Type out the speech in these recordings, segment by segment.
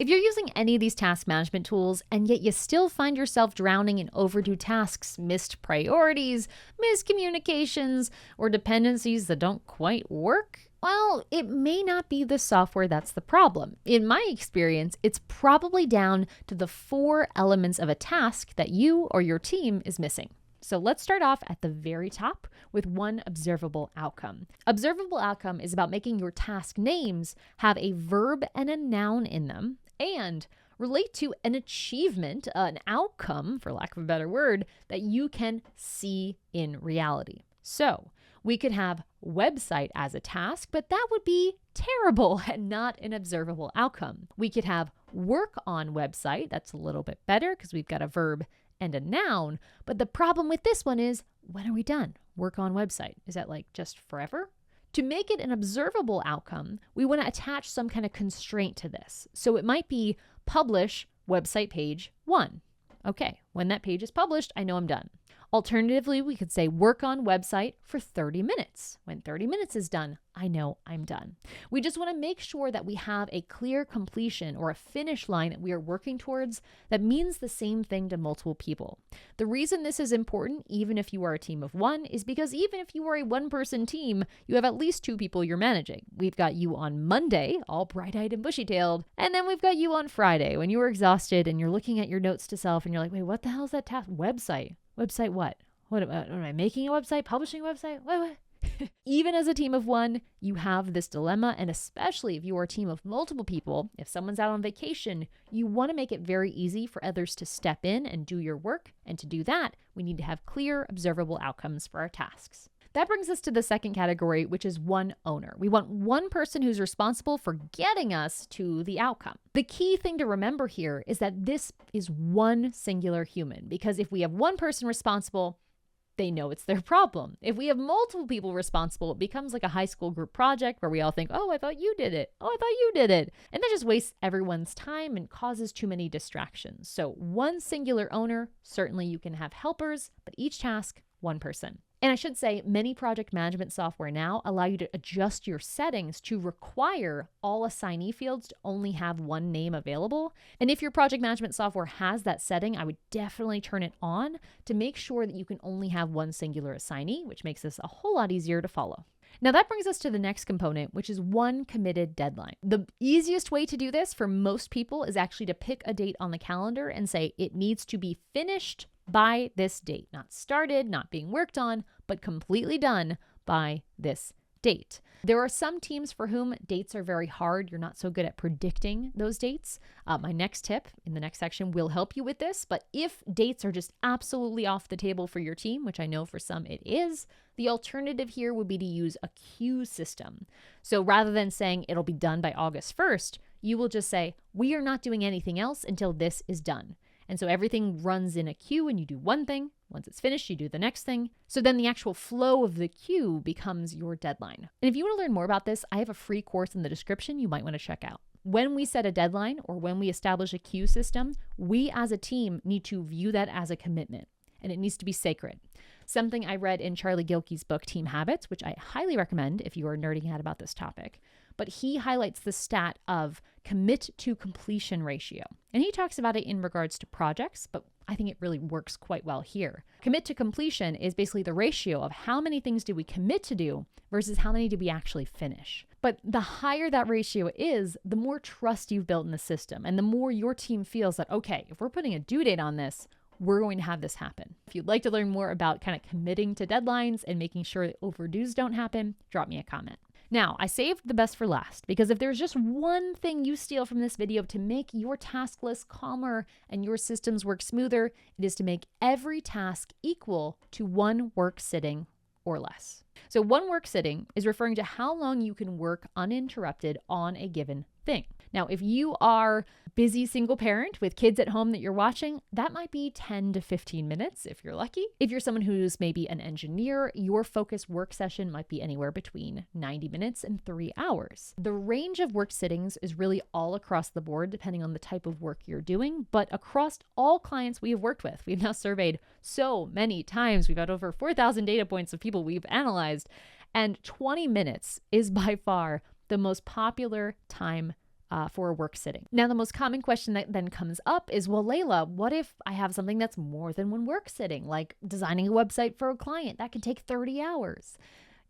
If you're using any of these task management tools and yet you still find yourself drowning in overdue tasks, missed priorities, miscommunications, or dependencies that don't quite work, well, it may not be the software that's the problem. In my experience, it's probably down to the 4 elements of a task that you or your team is missing. So let's start off at the very top with one observable outcome. Observable outcome is about making your task names have a verb and a noun in them and relate to an achievement, an outcome, for lack of a better word, that you can see in reality. So we could have website as a task, but that would be terrible and not an observable outcome. We could have work on website. That's a little bit better because we've got a verb and a noun. But the problem with this one is, when are we done? Work on website. Is that like just forever? To make it an observable outcome, we want to attach some kind of constraint to this. So it might be publish website page 1. Okay, when that page is published, I know I'm done. Alternatively, we could say work on website for 30 minutes. When 30 minutes is done, I know I'm done. We just want to make sure that we have a clear completion or a finish line that we are working towards that means the same thing to multiple people. The reason this is important, even if you are a team of 1, is because even if you are a 1-person team, you have at least 2 people you're managing. We've got you on Monday, all bright-eyed and bushy-tailed, and then we've got you on Friday when you are exhausted and you're looking at your notes to self and you're like, wait, what the hell is that task? Website? Website what? What am I making a website? Publishing a website? What? Even as a team of 1, you have this dilemma, and especially if you are a team of multiple people, if someone's out on vacation, you want to make it very easy for others to step in and do your work. And to do that, we need to have clear, observable outcomes for our tasks. That brings us to the second category, which is one owner. We want one person who's responsible for getting us to the outcome. The key thing to remember here is that this is one singular human, because if we have one person responsible, they know it's their problem. If we have multiple people responsible, it becomes like a high school group project where we all think, oh, I thought you did it. Oh, I thought you did it. And that just wastes everyone's time and causes too many distractions. So one singular owner, certainly you can have helpers, but each task, one person. And I should say, many project management software now allow you to adjust your settings to require all assignee fields to only have one name available. And if your project management software has that setting, I would definitely turn it on to make sure that you can only have one singular assignee, which makes this a whole lot easier to follow. Now that brings us to the next component, which is one committed deadline. The easiest way to do this for most people is actually to pick a date on the calendar and say it needs to be finished by this date, not started, not being worked on, but completely done by this date. There are some teams for whom dates are very hard. You're not so good at predicting those dates. My next tip in the next section will help you with this, but if dates are just absolutely off the table for your team, which I know for some it is, the alternative here would be to use a queue system. So rather than saying it'll be done by August 1st, you will just say, we are not doing anything else until this is done. And so everything runs in a queue and you do one thing. Once it's finished, you do the next thing. So then the actual flow of the queue becomes your deadline. And if you want to learn more about this, I have a free course in the description you might want to check out. When we set a deadline or when we establish a queue system, we as a team need to view that as a commitment, and it needs to be sacred. Something I read in Charlie Gilkey's book, Team Habits, which I highly recommend if you are nerding out about this topic. But he highlights the stat of commit to completion ratio. And he talks about it in regards to projects, but I think it really works quite well here. Commit to completion is basically the ratio of how many things do we commit to do versus how many do we actually finish. But the higher that ratio is, the more trust you've built in the system and the more your team feels that, okay, if we're putting a due date on this, we're going to have this happen. If you'd like to learn more about kind of committing to deadlines and making sure that overdues don't happen, drop me a comment. Now, I saved the best for last because if there's just one thing you steal from this video to make your task list calmer and your systems work smoother, it is to make every task equal to one work sitting or less. So one work sitting is referring to how long you can work uninterrupted on a given thing. Now, if you are a busy single parent with kids at home that you're watching, that might be 10 to 15 minutes if you're lucky. If you're someone who's maybe an engineer, your focused work session might be anywhere between 90 minutes and 3 hours. The range of work sittings is really all across the board depending on the type of work you're doing, but across all clients we have worked with, we've now surveyed so many times. We've had over 4,000 data points of people we've analyzed, and 20 minutes is by far the most popular time for a work sitting. Now, the most common question that then comes up is, well, Layla, what if I have something that's more than one work sitting, like designing a website for a client that could take 30 hours?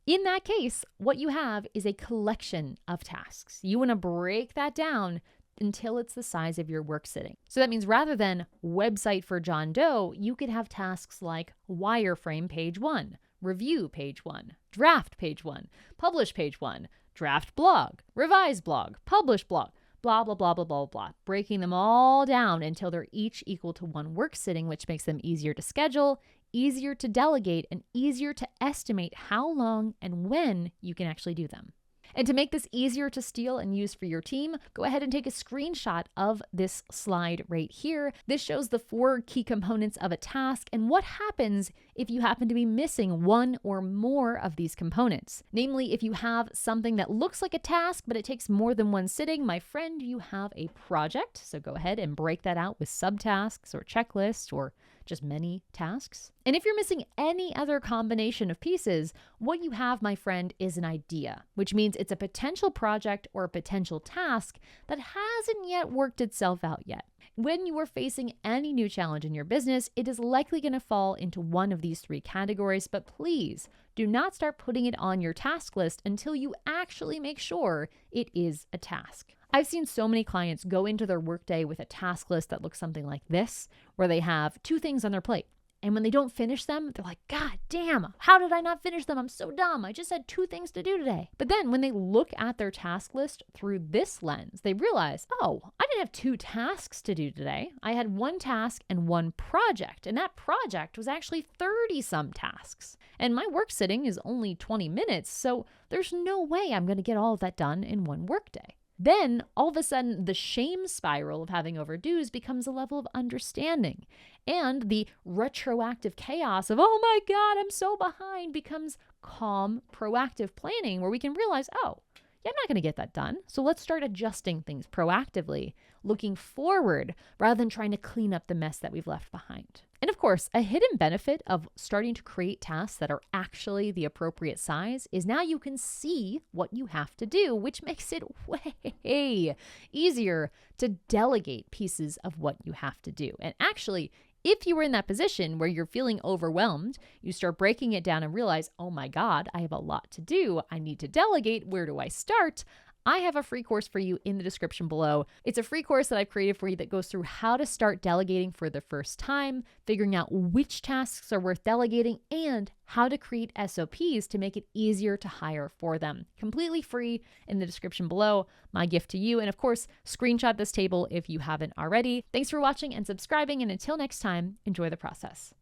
In that case, what you have is a collection of tasks. You want to break that down until it's the size of your work sitting. So that means rather than website for John Doe, you could have tasks like wireframe page 1, review page 1, draft page 1, publish page 1, draft blog, revise blog, publish blog, blah, blah, blah, blah, blah, blah, breaking them all down until they're each equal to one work sitting, which makes them easier to schedule, easier to delegate, and easier to estimate how long and when you can actually do them. And to make this easier to steal and use for your team, go ahead and take a screenshot of this slide right here. This shows the 4 key components of a task and what happens if you happen to be missing one or more of these components. Namely, if you have something that looks like a task, but it takes more than one sitting, my friend, you have a project. So go ahead and break that out with subtasks or checklists or just many tasks. And if you're missing any other combination of pieces, what you have, my friend, is an idea, which means it's a potential project or a potential task that hasn't yet worked itself out yet. When you are facing any new challenge in your business, it is likely going to fall into one of these 3 categories, but please do not start putting it on your task list until you actually make sure it is a task. I've seen so many clients go into their workday with a task list that looks something like this, where they have 2 things on their plate. And when they don't finish them, they're like, God damn, how did I not finish them? I'm so dumb. I just had 2 things to do today. But then when they look at their task list through this lens, they realize, oh, I didn't have 2 tasks to do today. I had 1 task and 1 project. And that project was actually 30 some tasks. And my work sitting is only 20 minutes. So there's no way I'm going to get all of that done in one workday. Then all of a sudden, the shame spiral of having overdues becomes a level of understanding. And the retroactive chaos of, oh my God, I'm so behind, becomes calm, proactive planning where we can realize, oh, yeah, I'm not going to get that done. So let's start adjusting things proactively, looking forward rather than trying to clean up the mess that we've left behind. And of course, a hidden benefit of starting to create tasks that are actually the appropriate size is now you can see what you have to do, which makes it way easier to delegate pieces of what you have to do. And actually, if you were in that position where you're feeling overwhelmed, you start breaking it down and realize, oh my God, I have a lot to do. I need to delegate. Where do I start? I have a free course for you in the description below. It's a free course that I've created for you that goes through how to start delegating for the first time, figuring out which tasks are worth delegating, and how to create SOPs to make it easier to hire for them. Completely free in the description below, my gift to you. And of course, screenshot this table if you haven't already. Thanks for watching and subscribing. And until next time, enjoy the process.